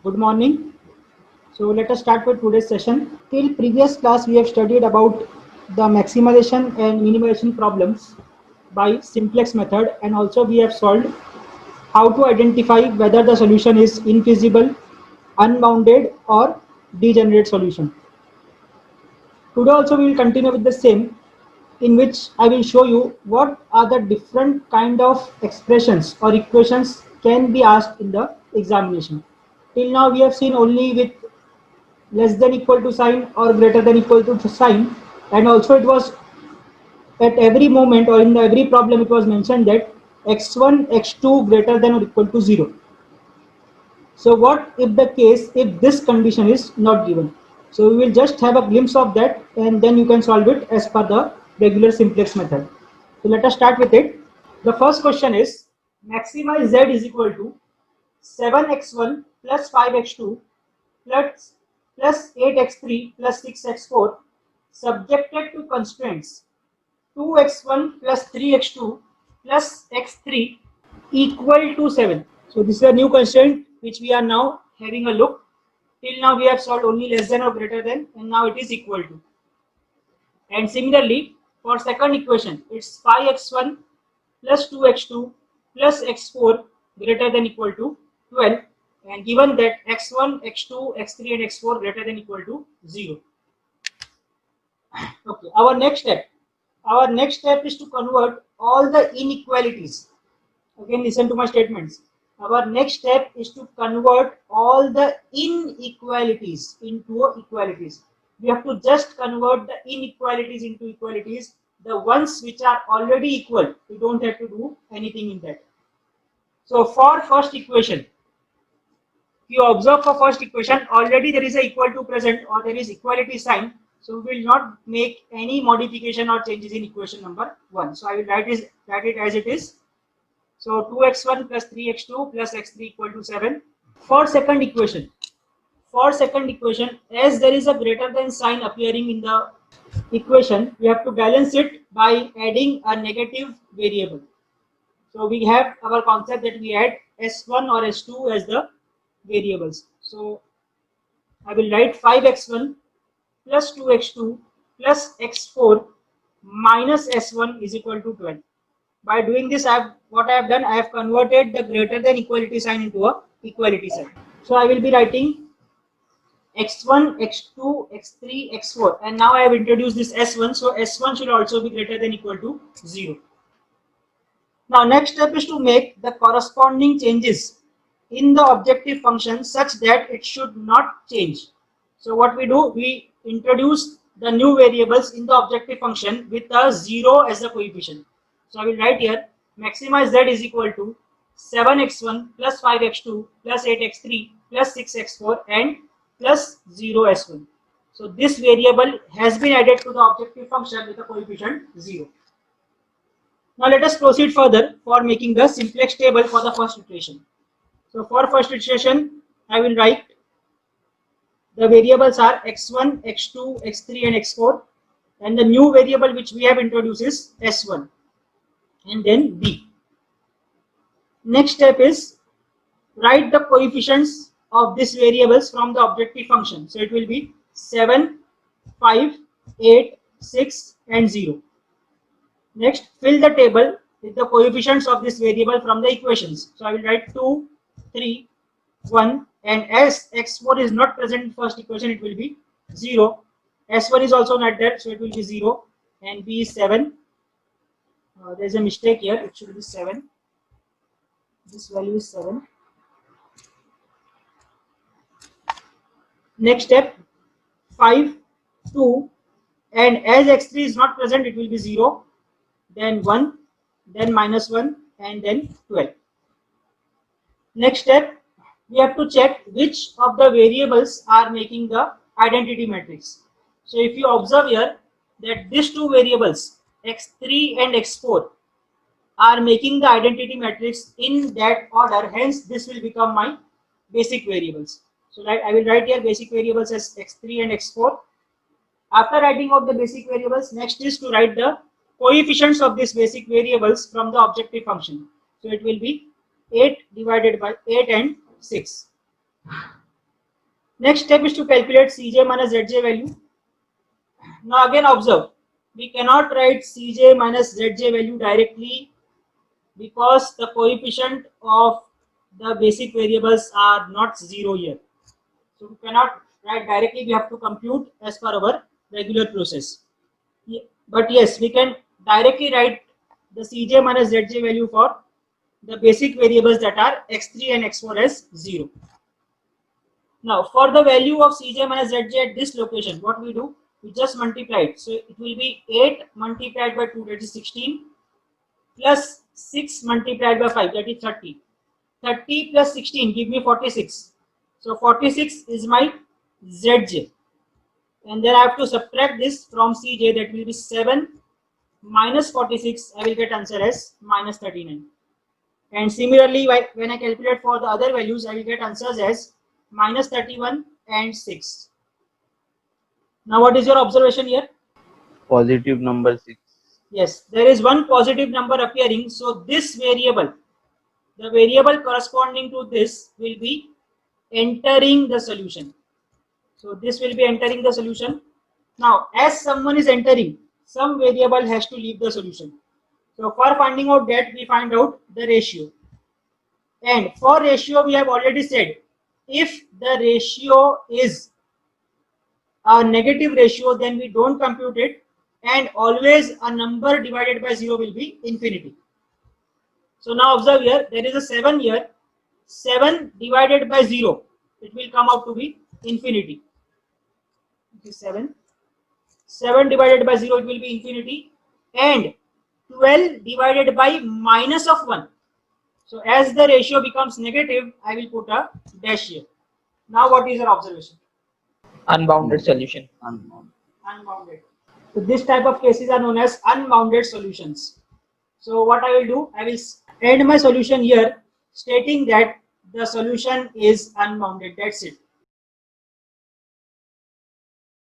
Good morning. So let us start with today's session. Till previous class we have studied about the maximization and minimization problems by simplex method, and also we have solved how to identify whether the solution is infeasible, unbounded or degenerate solution. Today also we will continue with the same, in which I will show you what are the different kind of expressions or equations can be asked in the examination. Till now we have seen only with less than equal to sign or greater than equal to sign, and also it was at every moment or in every problem it was mentioned that x1 x2 greater than or equal to 0. So what if the case if this condition is not given? So we will just have a glimpse of that, and then you can solve it as per the regular simplex method. So let us start with it. The first question is, maximize z is equal to 7x1 plus 5x2 plus 8x3 plus 6x4 subjected to constraints 2x1 plus 3x2 plus x3 equal to 7. So this is a new constraint which we are now having a look. Till now we have solved only less than or greater than, and now it is equal to. And similarly, for second equation, it's 5x1 plus 2x2 plus x4 greater than equal to 12, and given that x1, x2, x3 and x4 greater than equal to 0. Okay, our next step is to convert all the inequalities. Again, listen to my statements. Our next step is to convert all the inequalities into equalities. We have to just convert the inequalities into equalities. The ones which are already equal, we don't have to do anything in that. So for first equation, if you observe for first equation, already there is a equal to present or there is equality sign. So we will not make any modification or changes in equation number 1. So I will write it as it is. So 2x1 plus 3x2 plus x3 equal to 7. For second equation, as there is a greater than sign appearing in the equation, we have to balance it by adding a negative variable. So we have our concept that we add s1 or s2 as the variables. So I will write 5x1 plus 2x2 plus x4 minus s1 is equal to 12. By doing this, what I have done, I have converted the greater than equality sign into a equality sign. So I will be writing x1, x2, x3, x4, and now I have introduced this s1. So s1 should also be greater than equal to 0. Now next step is to make the corresponding changes in the objective function such that it should not change. So what we do, we introduce the new variables in the objective function with a 0 as the coefficient. So I will write here maximize z is equal to 7x1 plus 5x2 plus 8x3 plus 6x4 and plus 0s1. So this variable has been added to the objective function with a coefficient 0. Now let us proceed further for making the simplex table for the first iteration. So for first iteration, I will write the variables are x1, x2, x3 and x4, and the new variable which we have introduced is s1, and then b. Next step is write the coefficients of these variables from the objective function. So it will be 7, 5, 8, 6 and 0. Next, fill the table with the coefficients of this variable from the equations. So I will write 2, 3, 1, and as x4 is not present in first equation, it will be 0. S1 is also not there, so it will be 0, and b is 7. There is a mistake here, it should be 7. This value is 7. Next step, 5, 2, and as x3 is not present, it will be 0, then 1, then minus 1, and then 12. Next step, we have to check which of the variables are making the identity matrix. So if you observe here that these two variables x3 and x4 are making the identity matrix in that order, hence this will become my basic variables. So I will write here basic variables as x3 and x4. After writing out the basic variables, next is to write the coefficients of these basic variables from the objective function. So it will be 8 divided by 8 and 6. Next step is to calculate Cj minus Zj value. Now again observe, we cannot write Cj minus Zj value directly because the coefficient of the basic variables are not 0 here. So we cannot write directly, we have to compute as per our regular process. But yes, we can directly write the Cj minus Zj value for the basic variables that are x3 and x4 as 0. Now for the value of Cj minus Zj at this location, what we do? We just multiply it. So it will be 8 multiplied by 2, that is 16, plus 6 multiplied by 5, that is 30. 30 plus 16 give me 46. So 46 is my Zj. And then I have to subtract this from Cj, that will be 7 minus 46. I will get answer as minus 39. And similarly, when I calculate for the other values, I will get answers as minus 31 and 6. Now what is your observation here? Positive number 6. Yes, there is one positive number appearing. So this variable, the variable corresponding to this will be entering the solution. So this will be entering the solution. Now as someone is entering, some variable has to leave the solution. So for finding out that, we find out the ratio. And for ratio, we have already said, if the ratio is a negative ratio, then we don't compute it, and always a number divided by 0 will be infinity. So now observe here, there is a 7 here. 7 divided by 0, it will come out to be infinity. Okay, 7. 7 divided by 0, it will be infinity. And 12 divided by minus of 1. So as the ratio becomes negative, I will put a dash here. Now what is your observation? Unbounded solution. Unbounded. So this type of cases are known as unbounded solutions. So what I will do, I will end my solution here stating that the solution is unbounded. That's it.